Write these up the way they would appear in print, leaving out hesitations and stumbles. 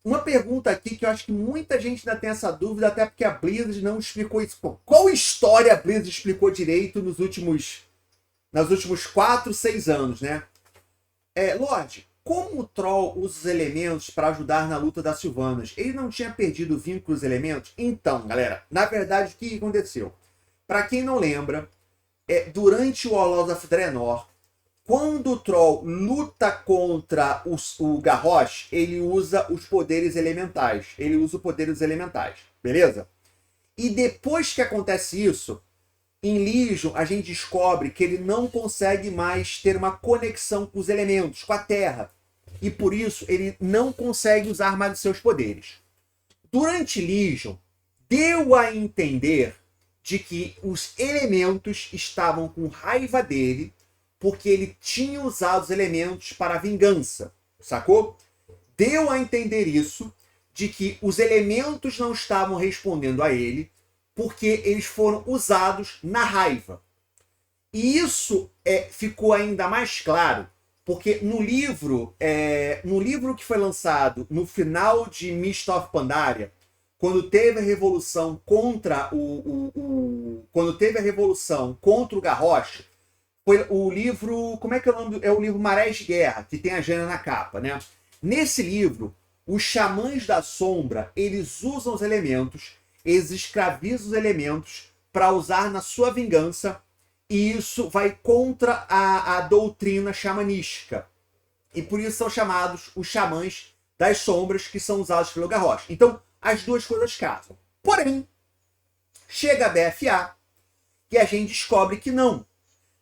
uma pergunta aqui que eu acho que muita gente ainda tem essa dúvida, até porque a Blizzard não explicou isso. Pô, qual história a Blizzard explicou direito nos últimos 4, 6 anos, né? Lorde, como o Troll usa os elementos para ajudar na luta das Sylvanas? Ele não tinha perdido o vínculo com os elementos? Então, galera, na verdade, o que aconteceu? Para quem não lembra, durante o Warlords of Draenor, quando o Troll luta contra o Garrosh, ele usa os poderes elementais. Ele usa o poder dos elementais, beleza? E depois que acontece isso, em Legion a gente descobre que ele não consegue mais ter uma conexão com os elementos, com a Terra. E por isso ele não consegue usar mais os seus poderes. Durante Legion, deu a entender de que os elementos estavam com raiva dele porque ele tinha usado os elementos para a vingança, sacou? Deu a entender isso, de que os elementos não estavam respondendo a ele porque eles foram usados na raiva. E isso ficou ainda mais claro porque no livro que foi lançado no final de Mist of Pandaria, quando teve a revolução contra o Garrosh, foi o livro, como é que é o nome? É o livro Marés de Guerra, que tem a Jaina na capa, né? Nesse livro, os xamãs da sombra, eles usam os elementos, eles escravizam os elementos para usar na sua vingança, e isso vai contra a doutrina xamanística. E por isso são chamados os xamãs das sombras, que são usados pelo Garrosh. Então, as duas coisas casam. Porém, chega a BFA e a gente descobre que não.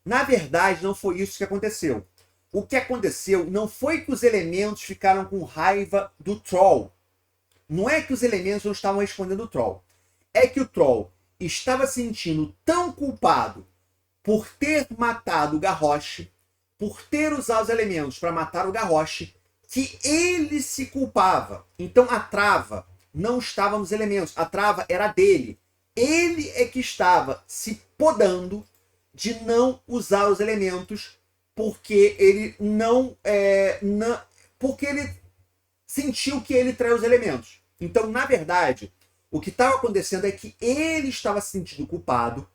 Na verdade, não foi isso que aconteceu. O que aconteceu não foi que os elementos ficaram com raiva do Troll. Não é que os elementos não estavam respondendo o Troll. É que o Troll estava se sentindo tão culpado por ter matado o Garrosh, por ter usado os elementos para matar o Garrosh, que ele se culpava. Então a trava não estava nos elementos, a trava era dele. Ele é que estava se podando de não usar os elementos porque ele porque ele sentiu que ele traiu os elementos. Então, na verdade, o que estava acontecendo é que ele estava se sentindo culpado,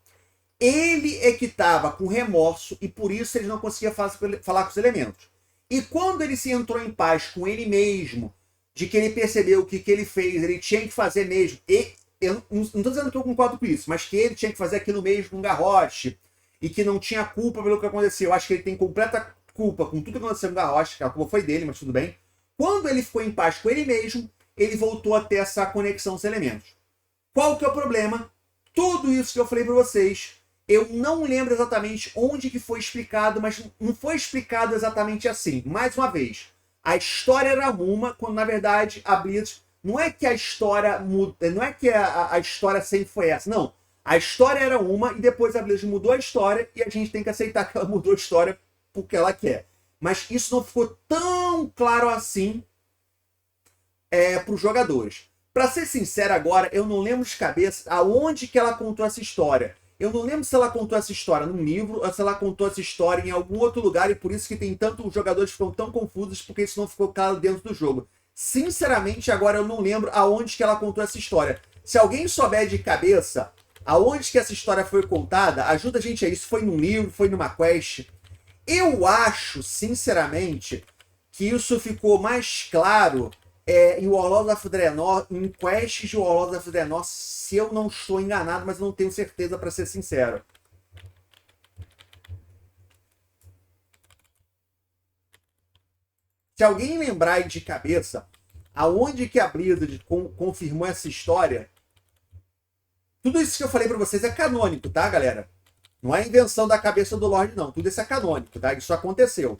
ele é que estava com remorso e por isso ele não conseguia falar com os elementos. E quando ele se entrou em paz com ele mesmo, de que ele percebeu que o que ele fez, ele tinha que fazer mesmo, eu não estou dizendo que eu concordo com isso, mas que ele tinha que fazer aquilo mesmo com o Garrosh, e que não tinha culpa pelo que aconteceu. Eu acho que ele tem completa culpa com tudo que aconteceu com o Garrosh, que a culpa foi dele, mas tudo bem. Quando ele ficou em paz com ele mesmo, ele voltou a ter essa conexão com os elementos. Qual que é o problema? Tudo isso que eu falei para vocês, eu não lembro exatamente onde que foi explicado, mas não foi explicado exatamente assim. Mais uma vez, a história era uma, quando na verdade a Blizzard, não é que a história muda, não é que a história sempre foi essa, não. A história era uma e depois a Blizzard mudou a história e a gente tem que aceitar que ela mudou a história porque ela quer. Mas isso não ficou tão claro assim para os jogadores. Para ser sincero agora, eu não lembro de cabeça aonde que ela contou essa história. Eu não lembro se ela contou essa história num livro ou se ela contou essa história em algum outro lugar e por isso que tem tanto, os jogadores ficam tão confusos porque isso não ficou claro dentro do jogo. Sinceramente, agora eu não lembro aonde que ela contou essa história. Se alguém souber de cabeça aonde que essa história foi contada, ajuda a gente aí. Isso foi num livro, foi numa quest. Eu acho, sinceramente, que isso ficou mais claro em Warlords of Draenor, em quests de Warlords of Draenor, se eu não estou enganado, mas eu não tenho certeza, para ser sincero. Se alguém lembrar aí de cabeça aonde que a Blizzard confirmou essa história, tudo isso que eu falei para vocês é canônico, tá, galera? Não é invenção da cabeça do Lorde, não. Tudo isso é canônico, tá? Isso aconteceu.